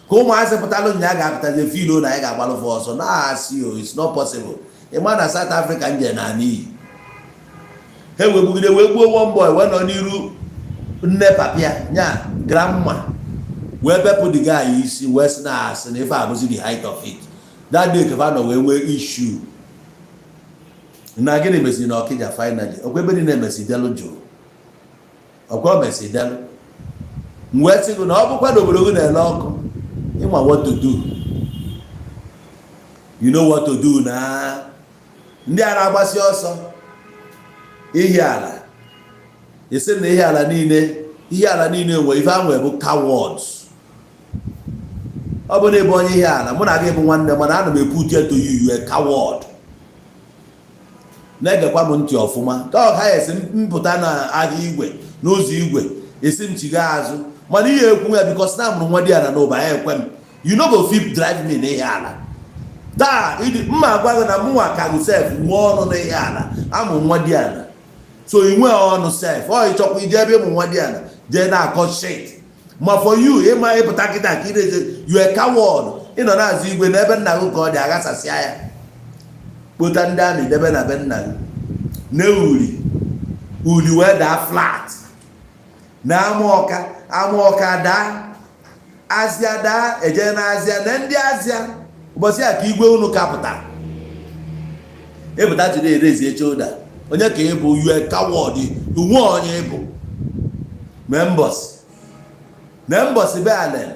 ka ụmụazị pụtalụ nya ga-apụtazi filo na anyị ga-agbalụ fọ ọsọ na-asị o it's not possible ịma na South Africa nje na n'iyi ha wegbugide wee gbuo one boy wee nọ n'iru nne papia nya grandma wee bepụ the guy isi wee sị na asị na ife abụzi the height of it that day kefa nọ wee nwee issue na gịnị mesịrị na Ọkịja finally ọkwa ebe niile mesidelu jụrụ ọkwa mesidelu wee sị gị na ọ bụkwa na obodo gị na-ele ọkụ ịma what to do you know what to do na ndị a na-agbasi ọsọ ihi ala isi na ihe ala niile nwe ife ahụ bụ cowards ọ bụ na ebe onye ihe ala mụ na gị bụ nwanne mana ana m eput ya to you a coward na-egekwa m ntị ọfụma ka ha esi mpụta na ahịa igwe n'ụzọ igwe esi m chiga azụ mana ihe ekwu ya because na amụrụ nwa dị ala n'ụba ya ekwe m you no go fit drive me n'ihe ala taa mma agwa gị na mụnwa ka gụ sef nwee ọnụ n'ihe ala amụ nwa dị ala so ị nwee ọnụ sef ọ ịchọkwa ije ebe ụmụ nwa dị ala jee na-akọ shit ma for you ịma ịpụta kịta ka ị na-eje you a coward ịnọ na-azụ igwe n'ebe nna gị ka ọ dị aghasasịa ya kpota ndị amị debe na be nna gị na uli wee daa flat na ama ọka daa azịa daa eje na azịa na ndị azịa ụbọchị a ka igwe unu kapụta ịpụta jiri erezi eche ụda onye ka ị bụ yue kawọd uwe onye ịbụ mee mbọsị be alen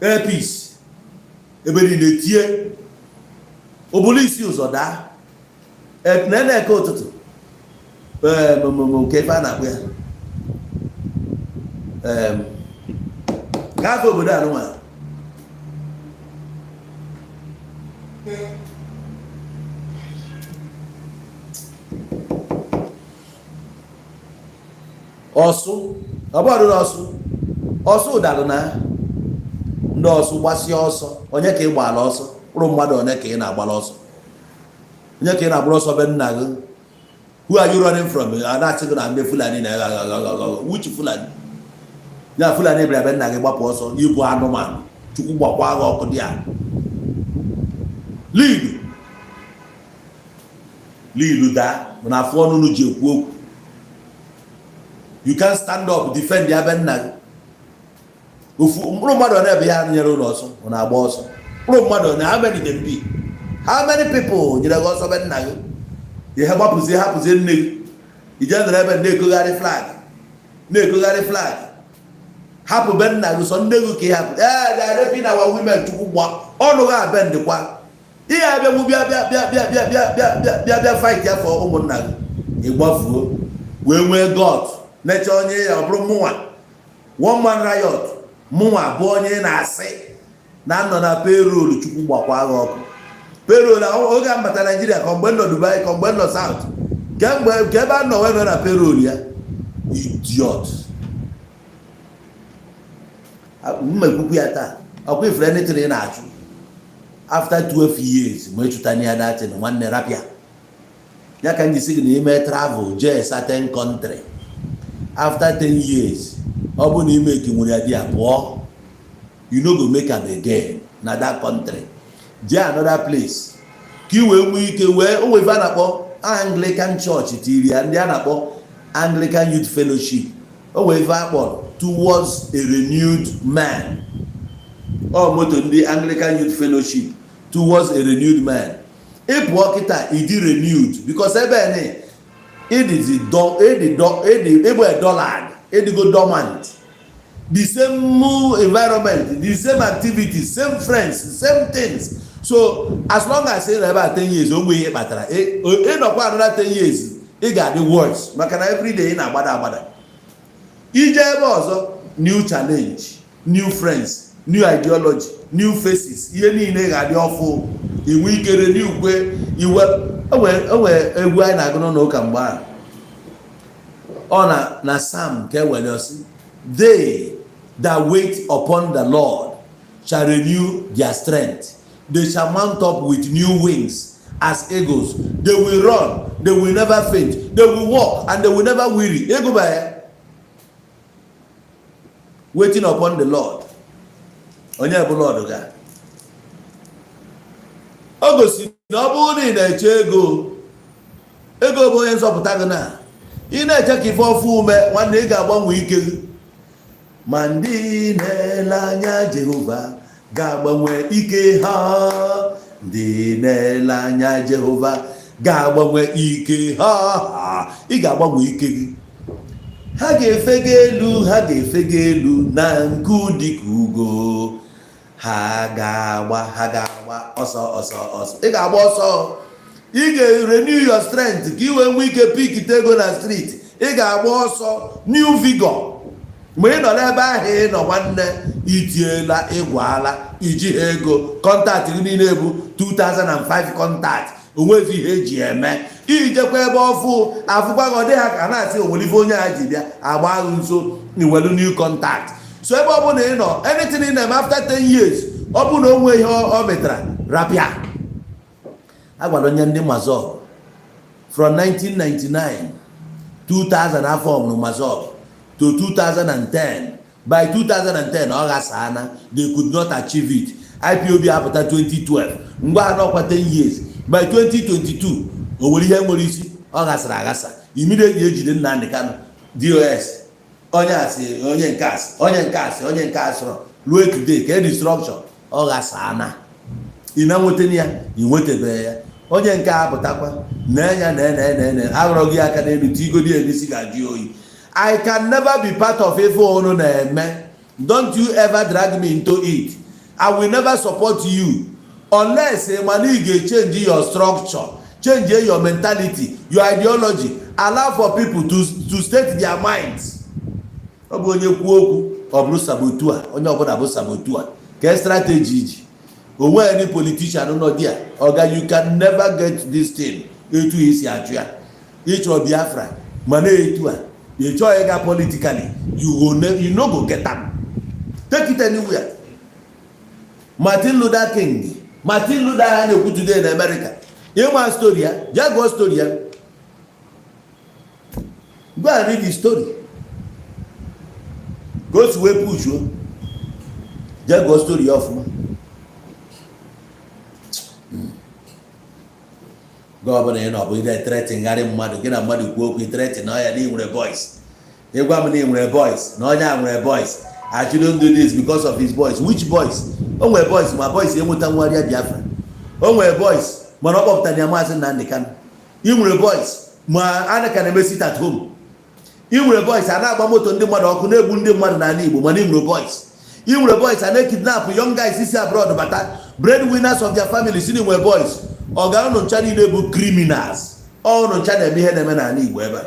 epis ebe niile tie obulu isi ụzọ daa na-eke ụtụtụ nke ife a na-akpụ ya gafe obodo anụnwa ọsụ ọbọdụ n'ọsụ ụdalụ na ndị ọsụ gbasịa ọsọ onye ka ị gbala ọsọ kpụrụ mmadụ onye ka ị na-agbala ọsọ onye ka ị na-agbara ọsọ be nna gị who are you running from? Na-achị gị na ndị Fulani na which Fulani? Ya Fulani bịara be nna gị gbapụ ọsọ ịbụ anụmanụ chukwu gbakwa agha ọkụ dị a lilu daa mana afọ ọnụnụ ji ekwu okwu. You can't stand up defend ya be nna gị. Mkpụrụ mmadụ na-ebe ya nyere ụlọ ọsọ ọ na-agba ọsọ mkpụrụ mmadụ na how many dem be? How many people nyere gị ọsọ be nna gị? Ihe gbapụzie hapụzie nne gị ije nọrọ ebe na-ekogharị flag hapụ be nna gị sọ nne gị ka ị hapụ ga-arepi na wa women chukwu gba ọnụ gị abe ndịkwa ihe abịanwu bịa fight ya fọ ụmụnna gị ịgbafuo wee nwee god necha onye ya ọ bụrụ mụnwa one man riot mụnwa bụ onye na-asị na nọ na payroll chukwu gbakwa agha ọkụ payroll oge a mbata Nigeria ka mgbe nọ Dubai ka mgbe nọ South ka ebe a nọ wee nọ na payroll ya idiot mmekwukwu ya taa ọkwa ifere anything ị na-achụ after 12 years ma ịchụtana ya datin nwanne rapịa ya ka njisi gị na ime travel jee certain country after 10 years ọ bụ na ime ka nwere ya di ya pụọ you no go make am again na that country jee another place ka i wee nwee ike wee onweve a na-akpọ Anglican Church tiri ya ndị a na-akpọ Anglican Youth Fellowship onweve akpọ towards a renewed man moto ndị Anglican Youth Fellowship towards a renewed man ịpụọ kịta ịdị renewed because ebe ebe dollar ịdịgo dormant the same environment the same activities same friends same things so as long as ị na ebe 10 years onwe ihe kpatara ịnọkwa another 10 years ị ga-adị worse maka na everyday ị na-agbada ije ebe ọzọ new challenge new friends new ideology new faces ihe niile ga-adị ọfụ inwe ikere n'ukwe iwe enwe egwu anyị na-agụ n'ụka mgbe ahụ ọ na Sam nke were osi they that wait upon the Lord shall renew their strength. They shall mount up with new wings as eagles. They will run, they will never faint. They will walk and they will never weary. Ego by waiting upon the Lord. Onye bụ Lord ga. O gosi na ọ bụrụ na ị na-eche ego bụ onye nzọpụta gị na ị na-eche ka ife ọfụ ume nwanne ị ga-agbanwe ike gị ma ndị na-ele anya Jehova ga-agbanwe ike ha ndị na-ele anya Jehova ga-agbanwe ike ha ị ga-agbanwe ike gị ha ga-efega elu na nku dịka ugo ha ga-agba ọsọ ị ga-agba ọsọ ị ga-renew your strength ka ị wee nwee ike pikite ego na street ị ga-agba ọsọ new vigor mgbe ị nọ n'ebe ahụ ị nọ nwanne itiela ịgwala iji ha ego kọntaktị gị niile bụ 2005 kọntaktị onwezi ihe eji eme ijekwa ebe ọfụ afụkwa gị ọ dị ha ka na-asị onwelife onye ha ji bịa agba ahụ nso iwelu new contact so ebe ọ bụla ị nọ anything ị na-eme after 10 years ọ bụ na o nwee ihe ọ metara rapịa agwara onye ndị Mazọ from 1999 2000 afọ ọmụrụ Mazọ to 2010 by 2010 ọ ghasana they could not achieve it. IPOB apụta 2012 mgbe anọkwa 10 years by 2022 o nwere ihe nwere isi ọ gasara agasa immediately ejide Nnamdi Kanu DOS onye asị onye nke asị ruo today ka destruction ọ gasana ị na-nwetene ya ị nwetebe ya onye nke apụtakwa na agụrụ gị aka n'elu tigodi emisi ga-ajụ oyi. I can never be part of ife unu na-eme. Don't you ever drag me into it. I will never support you unless you change your structure, change your mentality, your ideology, allow for people to state their minds. Ọ bụ onye kwuo okwu ọ bụrụ sabotua, onye ọbụla bụ sabotua ka strategy. Onwe any politician no dia oga you can never get this thing etu isi achụ ya ịchọ Biafra mana etu a ịchọ ega politically you no go get am. Take it anywhere. Martin Luther King na-ekwu today in America. Ịma story ya, just go story ya. Go and read the story. Go to where push you. Just go story of man. Gọvanọ na ọ bụ ide threatening ngharị mmadụ gị na mmadụ kwuo okwu threatening na ọya na ị nwere voice. Ịgwa m na ị nwere voice na onye a nwere voice. I shouldn't do this because of his voice. Which voice? O nwere voice ma voice enweta nwarịa Biafra. O nwere voice mana ọ kpọpụtara ya Maazị Nnamdi Kanu. Ị nwere voice ma a na-aka na-eme sit at home. Ị nwere voice a na-agba moto ndị mmadụ ọkụ na-egbu ndị mmadụ n'ala Igbo mana ị nwere voice. Ị nwere voice a na-ekidnap young guys si abroad bata breadwinners of their families ị nwere voice. Ọ ga ụnụ ncha niile bụ criminals. Ụnụ ncha na-eme ihe na-eme n'ala Igbo ebe a.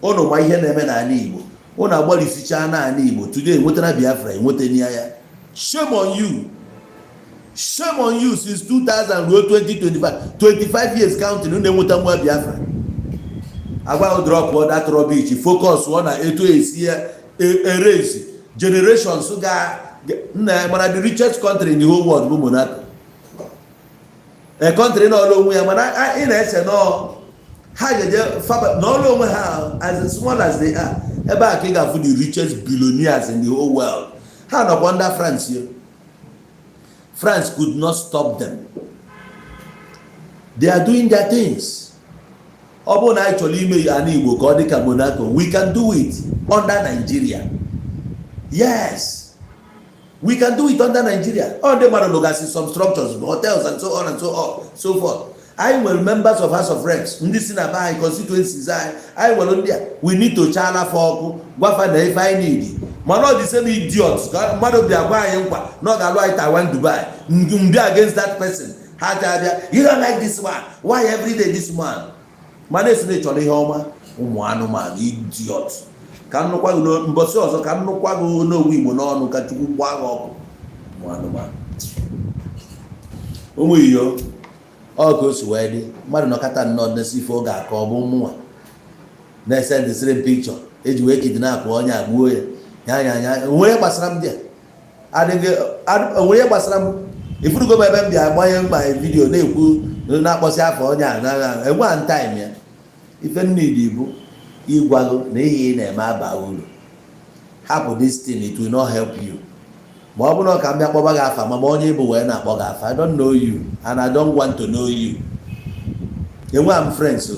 Ụnụ ma ihe na-eme n'ala Igbo. Ụnụ agbalịsichaa n'ala Igbo today nwetara Biafra enwetena ya. Shame on you. Shame on you since 2000 ruo 2025. 25 years counting ụnụ enweta nwa Biafra. Agwa drop that rubbish focus on etu esi erase generations ga na mana the richest country in the whole world bụ Monaco. A country na ọlụ onwe ya mana ị na-eche no ha jeje faba na ọlụ onwe ha as small as they are ebe a ka ị ga-afụ the richest billionaires in the whole world. Ha nọkwa under France here. France could not stop them. They are doing their things. Ọ bụ na anyị chọrọ ime ana Igbo ka ọ dị ka Monaco, we can do it under Nigeria. Yes. We can do it under Nigeria. All the Madagascar, some structures, hotels, and so on and so forth. I will members of House of Reps. This in my constituencies. I will on there. We need to chala for Wafa if I need. Man, all the same idiots. Man of the Abai, not the right I want to buy. Be against that person. You don't like this one. Why every day this man? Man is literally home. One man, idiot. Ka nnukwu agụ mbọsị ọzọ ka nnukwu agụ Onowu Igbo n'ọnụ ka Chukwu gwa agụ ọkụ mmanụmanụ ụmụ iyo ọ ka o si wee dị mmadụ nọkata nnọọ n'esi ife oge aka ọ bụ mụnwa na-ese the same picture eji wee kidnap onye agbuo ya onwere gbasara m dị onwere gbasara m ifurugo m ebe m bịa agbanye mkpa vidiyo na-ekwu na-akpọsị afọ onye a enwe time ya ife nnidi bụ igwago na ihe ị na-eme aba uru hapụ this thing, it will not help you. Ma ọ bụ na ka m bịa kpọba gị afa ma onye ịbụ wee na-akpọ gị afa, I don't know you and I don't want to know you. Enwe am friends o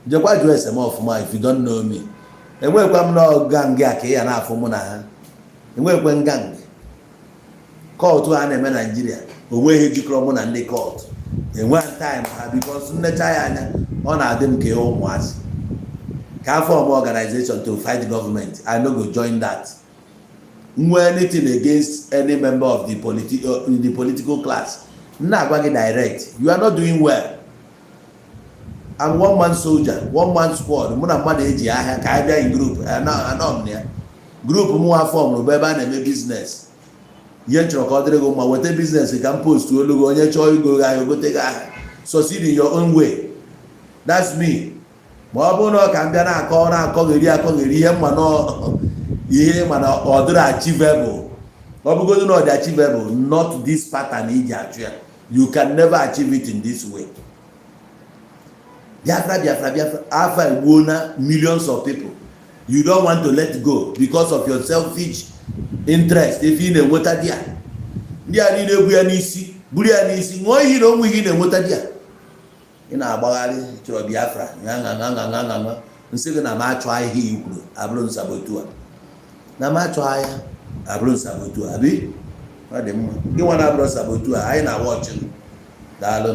jekwa jụọ ese m ọfụma if you don't know me. Enwekwa m na gang a ka ya na-afụ mụ na ha. Enwekwe gang kọtụ ha na-eme Nigeria onweghị jikọrọ mụ na ndị kọtụ. Enwe time ha because nnecha ya anya ọ na-adị m ka ụmụazị. Can form organization to fight the government. I no go join that. No anything against any member of the political class. Nah, go direct. You are not doing well. I'm one man soldier, one man squad. Muna man eji aha ka bia in group. Anom nia. Group mu ha form no beba na me business. Yen chro ka odre go ma wete business ka post to ologo onye cho go ga yo go take aha. Succeed in your own way. That's me. Ma ọ bụ na ka m bịa na-akọgheri ihe mma ihe mana ọ dịrị achievable. Ọ bụgodu na ọ dị achievable, not this pattern iji achụ ya. You can never achieve it in this way. Biafra after egbuona millions of people. You don't want to let go because of your selfish interest. If you na-enweta dia ndị a niile egwu ya n'isi buru ya n'isi ṅụọ iyi na onwe ihe na-enweta di ya ị na-agbagharị chọrọ Biafra ṅa nsị gị na m achọ ihe i kwuru abụrụ nsabotu a na m achọ ahịa abụrụ nsabotu a abi ọ dị mma gị nwa na abụrụ nsabotu a anyị na wọchị daalụ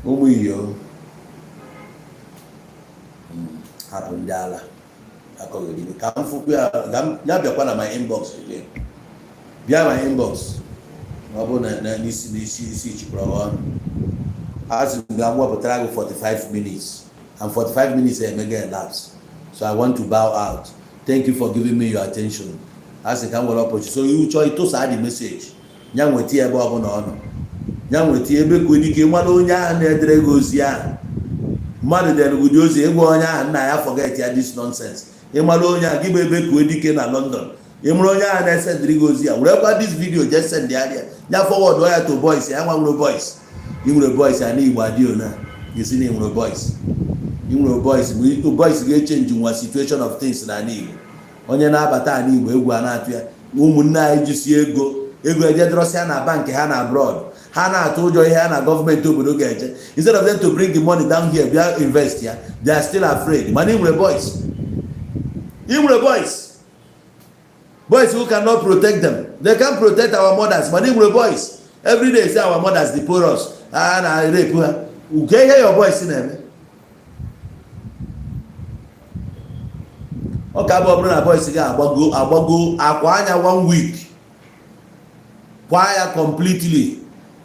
ụmụ iyo hapụ ndị ala akọghị ka m fụkwu ya bịakwa na my inbox bịa my inbox ọ bụ na n'isi chịkwara ọnụ asị m ga m wepụtara gị 45 minutes and 45 minutes emega elapse so I want to bow out. Thank you for giving me your attention. Asị ka m were ọpọchị so iwu chọọ ịtụsa dị meseji nya nweta ebe ọ bụla ọ nọ nya nweta ebe ka onye ike mmadụ onye ahụ na-edere gị ozi ahụ mmadụ dere gị ozi ịgwa onye ahụ nna ya forget ya this nonsense ịmara onye ahụ gị bụ ebe ka dike na London ịmara onye ahụ na-esendịrị gị ozi ya werekwa this video just send ya nya forward ya to boys ya nwa nwere boys ị nwere boys ya na Igbo adịo na isi na ị nwere boys boys ga-echenji nwa situation of things na Igbo onye na-abata ala Igbo egwu a na-atụ ya ụmụnne anyị jisi ego ejedrọsịa na bank ha na abroad ha na-atụ ụjọ ihe ha na gọọmenti obodo ga-eje instead of them to bring the money down here bịa invest ya they are still afraid mana ị nwere boys who cannot protect them. They can protect our mothers mana ị nwere boys every day say our mothers deport us ha na rape ha uke ihe your boys na-eme ọ ka bụ ọbụrụ na boys ga-agbago akwa anya 1 week kwa ya completely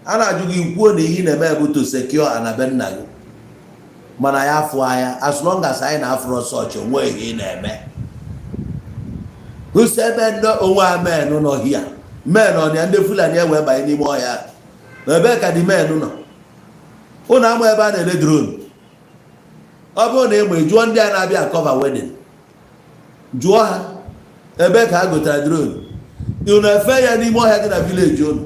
a na-ajụ gị kwuo na ihe na-eme bụ to secure anabe nna gị mana ya afụ anya as long as anyị na-afụrụ sọch onwe ihe na-eme ebe ndị onwe a men nọ hia men ọ na ndị Fulani ewe banye n'ime ọhịa ebe ka dị men nọ ụnụ ama ebe a na-ele drone ọ bụrụ na egbe jụọ ndị a na-abịa cover wedding jụọ ha ebe ka ha gotara drone ị na-efe ya n'ime ọhịa dị na village unu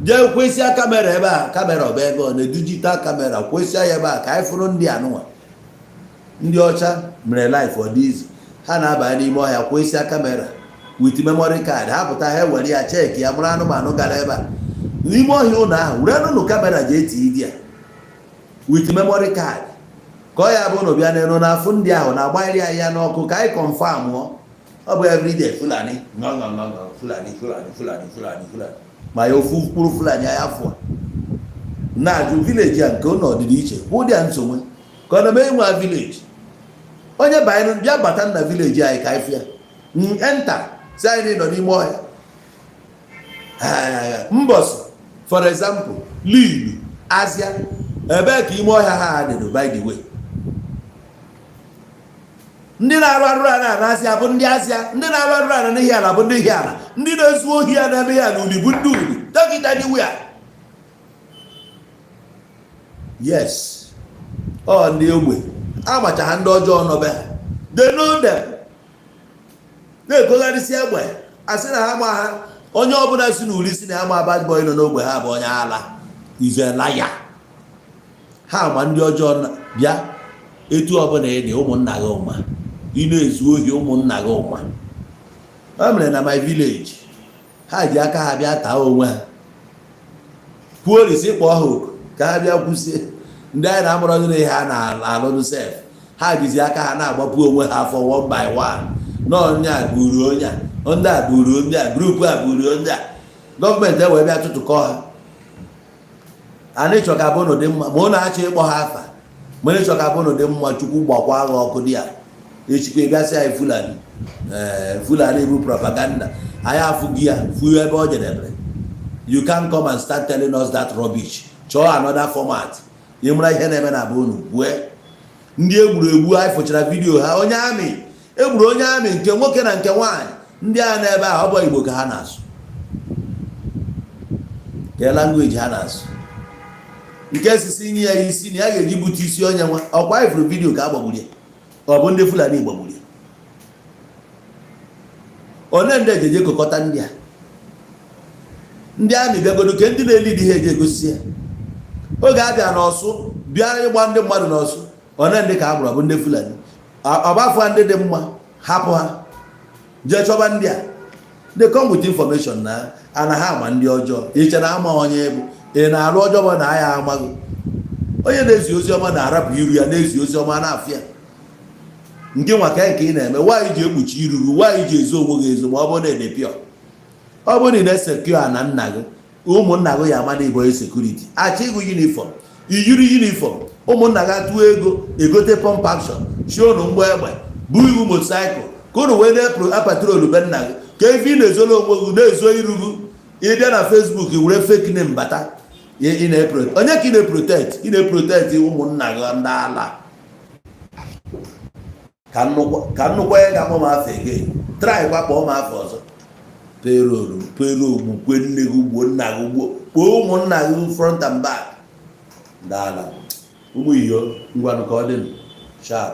jee kwesịa kamera ebe a kamera ọba ebe ọ na digital kamera kwesịa ya ebe a ka anyị fụrụ ndị anụnwa ndị ọcha mere life ọ dị izi ha na-abanye n'ime ọhịa kwesịa kamera with memory card ha pụta ha were ya cheki ya mụrụ anụmanụ gara ebe a n'ime ọhịa ụlọ ahụ were nụnụ kamera ji eti idi ya with memory card ka ọ ya bụ na bịa n'elu n'afọ ndị ahụ na-agbanyere ya ya n'ọkụ ka anyị confirm ọ bụ everyday Fulani Fulani ma ya ofu mkpụrụ Fulani ya afọ na-ajụ village ya nke ụlọ ọdịdị iche ụdị ya nsogbu ka ọ na-eme nwa village onye bịa bata na village anyị ka anyị fịa enter si anyị nọ n'ime ọhịa mbọsị for example Lilu Azia ebee ka ime ọhịa ha dị by the way ndị na-arụ ala na Azia bụ ndị Azia ndị na-arụ ala n'ihi ala bụ ndị ihi ala ndị na-ezu ohi ya na-eme ya na uli bụ ndị uli dọkịta dị wia yes ọ ndị ogbe agbacha ha ndị ọjọọ nọbe ha they know them na-ekogharịsị egbe asị na ha ma ha onye ọbụla si n'uli si na ha ma bad boy nọ n'ogbe ha bụ onye ala izelaya ha ma ndị ọjọọ bịa etu ọbụla ịdị ụmụnna gị ụma ị na-ezu ohi ụmụnna gị ụma o mere na my village ha ji aka ha bịa taa onwe ha polisi kpọọ ha oku ka ha bịa kwụsị ndị anyị na-amụrụ ọdụ na ihe ha na-alụnụ sef ha jizi aka ha na-agbapụ onwe ha afọ one by one n'onye a buru onye a ndị a buru ndị a grupu a buru ndị a gọọmenti ewee bịa tụtụkọ ha anyị chọ ka abụ n'ụdị mma ma ọ na-achọ ịkpọ ha afa ma anyị chọ ka abụ n'ụdị mma Chukwu gbakwa agha ọkụ dị ya echikwa ịbịasị anyị Fulani bụ propaganda anyị afụghị ya fụ ebe ọ jedebere you can come and start telling us that rubbish chọọ another format ị mara ihe na-eme na bụ unu bue ndị egbu anyị fụchara vidio ha onye amị egburu onye amị nke nwoke na nke nwaanyị ndị a n'ebe a ọ bụ Igbo ka ha na-asụ ke language ha na-asụ nke sisi nye ya isi na ya ga-eji bute isi onye nwa ọkwa ifuru vidio ka a gbagburu ya ọ bụ ndị Fulani gbagburu ya one ndị ejeje kokọta ndị amị bịagodo ke ndị na-elidi ha eje egosi ya oge a bịa n'Ọsụ bịa ịgba ndị mmadụ n'Ọsụ one ndị ka a gburu bụ ndị Fulani ọgbafọ ndị dị mma hapụ ha jee chọba ndị they come with information na ana ha ama ndị ọjọọ iche na ama onye bụ ị na-arụ ọjọọ ma na ya amaghị onye na-ezi ozi ọma na-arapụ iru ya na-ezi ozi ọma na-afịa nke nwa ka nke ị na-eme nwaanyị ji ekpuchi iruru nwaanyị ji ezo onwe gị ezo ma ọ bụrụ na edepịọ ọ bụrụ na ị na-esekio na nna gị ụmụnna gị ya ama na ịbụ onye sekuriti achọ ịgụ yunifọm iyiri yunifọm ụmụnna gị atụ ego egote pọmp akshọn chionu mgbọ egbe bụ iwu motosaịkụl ka ụnụ wee na-apatrolu be nna gị ka ebe ị na-ezolo onwe gị na-ezo iru gị ịbịa na fesbuk were fake name bata onye ka ị na-eprotect ụmụnna gị ndị ala ka nnukwu ya ga-akpọ m afọ ege trai gbakpọọ m afọ ọzọ pere ogbu kwe nne gị ugbo nna gị ugbo kpoo ụmụnna gị front and back ndị ala ụmụ iyo ngwanụ ka ọ dị sharp